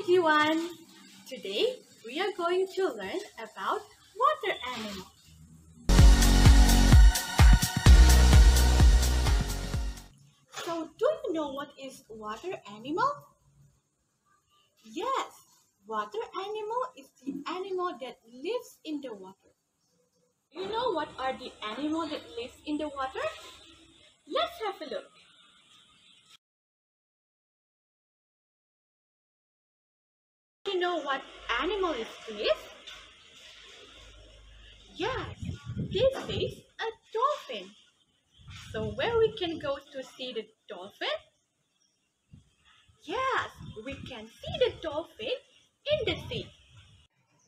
everyone! Today we are going to learn about water animals. So do you know what is water animal? Yes, water animal is the animal that lives in the water. Do you know what are the animals that live in the water? Let's have a look. Do you know what animal is this? Yes, this is a dolphin. So where we can go to see the dolphin? Yes, we can see the dolphin in the sea.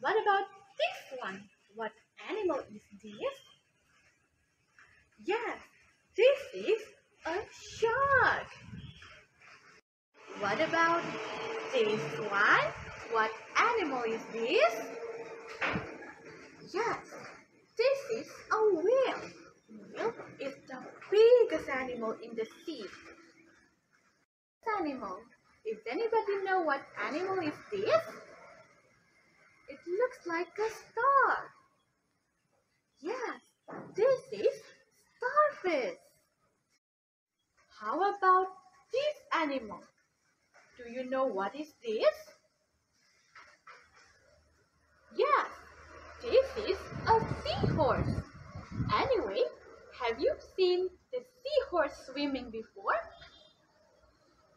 What about this one? What animal is this? Yes, this is a shark. What about this one? What animal is this? Yes, this is a whale. Whale is the biggest animal in the sea. This animal. Does anybody know what animal is this? It looks like a star. Yes, this is starfish. How about this animal? Do you know what is this? Yes, this is a seahorse. Anyway, have you seen the seahorse swimming before?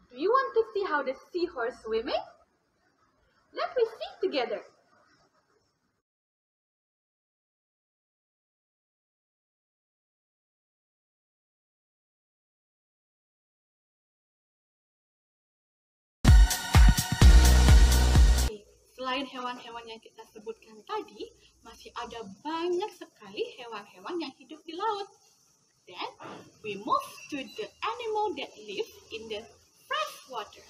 Do you want to see how the seahorse swimming? Let me see together. Selain hewan-hewan yang kita sebutkan tadi, masih ada banyak sekali hewan-hewan yang hidup di laut. Then, we move to the animal that lives in the fresh water.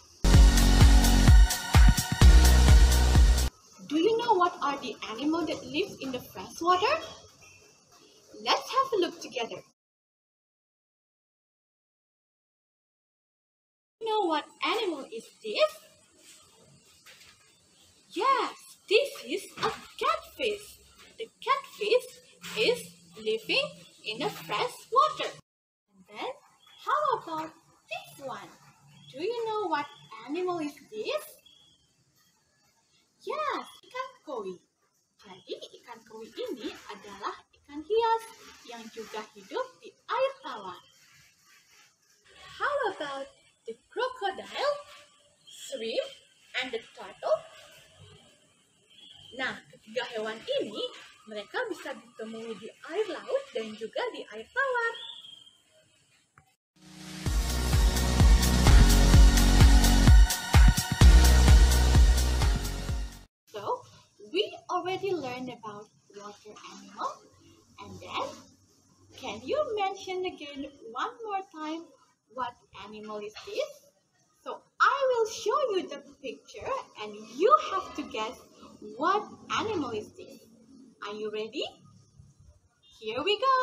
Do you know what are the animals that live in the fresh water? Let's have a look together. Do you know what animal is this? Yes, this is a catfish. The catfish is living in the fresh water. And then, how about this one? Do you know what animal is this? Yes, ikan koi. Jadi, ikan koi ini adalah ikan hias yang juga hidup di air tawar. How about the crocodile, shrimp, and the turtle? Nah, ketiga hewan ini, mereka bisa ditemui di air laut dan juga di air tawar. So, we already learned about water animal, and then, can you mention again one more time what animal is this? So, I will show you the picture and you have to guess what animal is this. Are you ready? Here we go!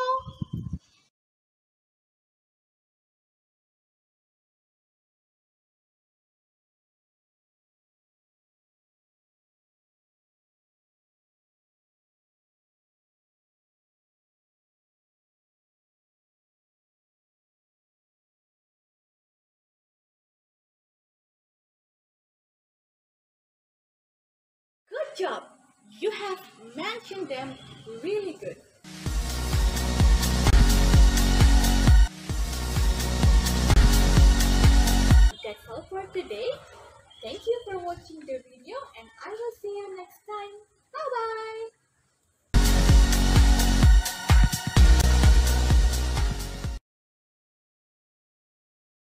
Good job! You have mentioned them really good. That's all for today. Thank you for watching the video and I will see you next time. Bye-bye!